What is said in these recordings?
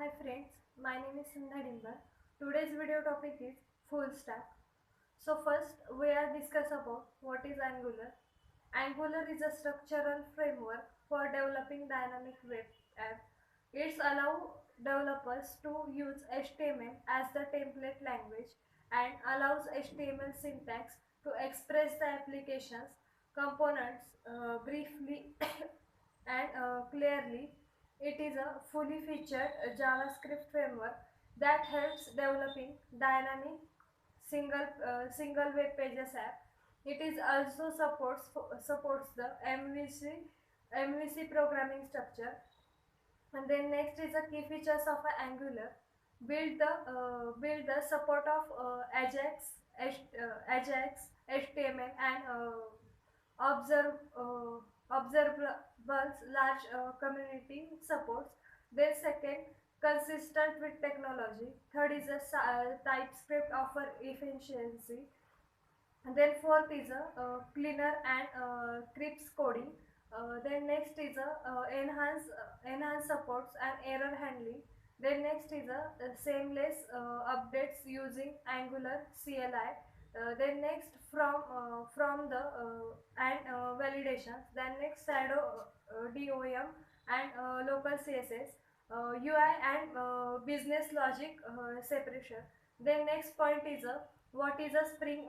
Hi friends, my name is Sandhya Dimbar. Today's video topic is full stack. So first we are discuss about what is Angular. Angular is a structural framework for developing dynamic web app. It allows developers to use HTML as the template language and allows HTML syntax to express the application's components briefly and clearly. It is a fully featured JavaScript framework that helps developing dynamic single web pages app. It is also supports the MVC programming structure. And then next is the key features of Angular. Build the support of Ajax, HTML, and observe observables large community supports. Then second, consistent with technology. Third is a TypeScript offer efficiency. And then fourth is a cleaner and crisp coding. Then next is a enhance supports and error handling. Then next is a seamless updates using Angular CLI. Then next from the and validations. Then next shadow DOM and local CSS, UI and business logic separation. Then next point is a what is a Spring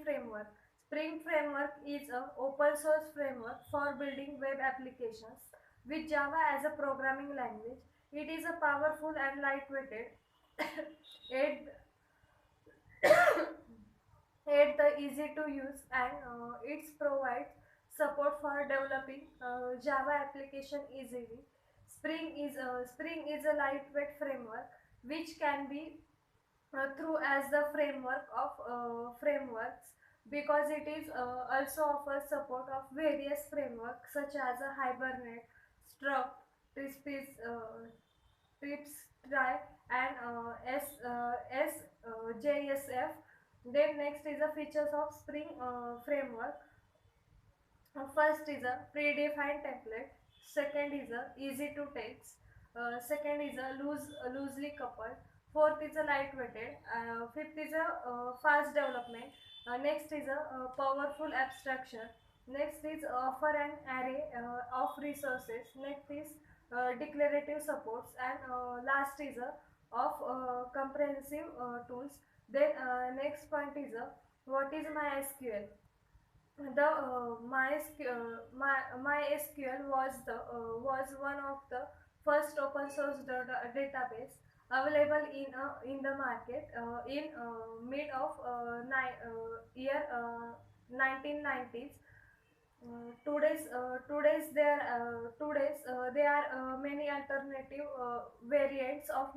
framework? Spring framework is a open source framework for building web applications with Java as a programming language. It is a powerful and lightweighted. it it the easy to use and it provides support for developing Java application easily. Spring is a lightweight framework which can be through as the framework of frameworks, because it is also offers support of various frameworks such as a Hibernate, Struct, Trispis, Trips, Try, and JSF. Then next is the features of Spring framework. First is a predefined template. Second is a easy to text. Second is a loosely coupled. Fourth is a lightweighted. Fifth is a fast development. Next is a powerful abstraction. Next is offer an array of resources. Next is declarative supports, and last is a of comprehensive tools. Then next point is a what is MySQL. The MySQL was one of the first open source database available in the market in mid of year 1990s. There are many alternative variants of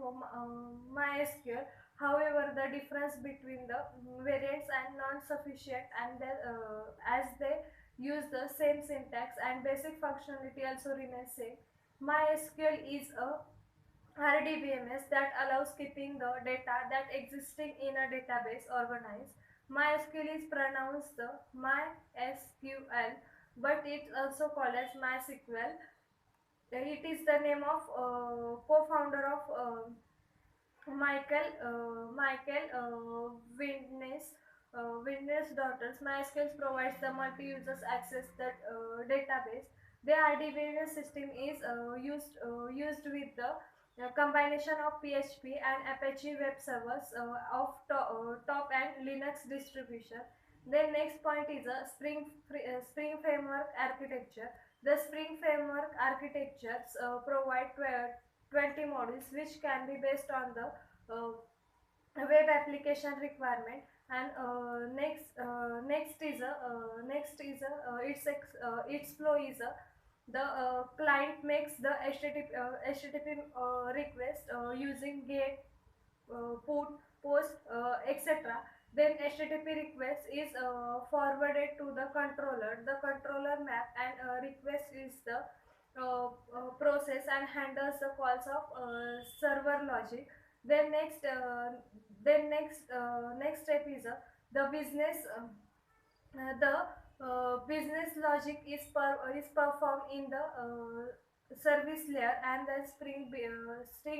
MySQL. However, the difference between the variants and non-sufficient, and as they use the same syntax and basic functionality also remains same. MySQL is a RDBMS that allows keeping the data that existing in a database organized. MySQL is pronounced the MySQL, but it's also called as MySQL. It is the name of co-founder of Michael Windner's daughters. MySQL provides the multi-users access that database. The RDBMS system is used with the combination of PHP and Apache web servers of top and Linux distribution. Then next point is a Spring framework architecture. The Spring framework architectures provide 20 modules which can be based on the web application requirement. And its flow is a the client makes the HTTP request using GET, put, post, etc. Then HTTP request is forwarded to the controller. The controller map and request is the process and handles the calls of server logic. Then next step is the business logic is performed in the service layer, and then Spring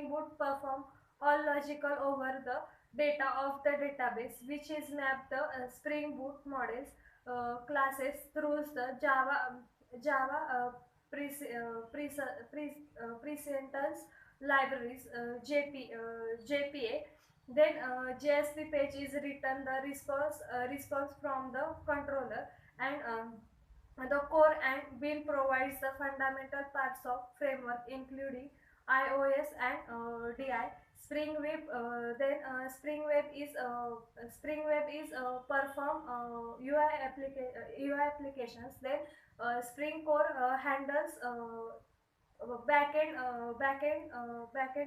Boot perform all logical over the data of the database, which is mapped the Spring Boot models classes through the Java precedence libraries JPA. Then JSP page is written the response from the controller, and the core and Bean provides the fundamental parts of framework, including iOS and DI. Spring Web is perform UI applications. Then Spring Core handles backend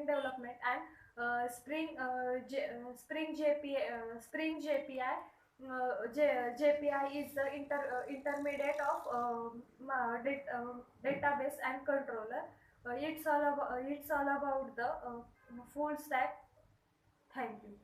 development, and Spring JPI. JPI is the intermediate of database and controller. It's all about the full stack. Thank you.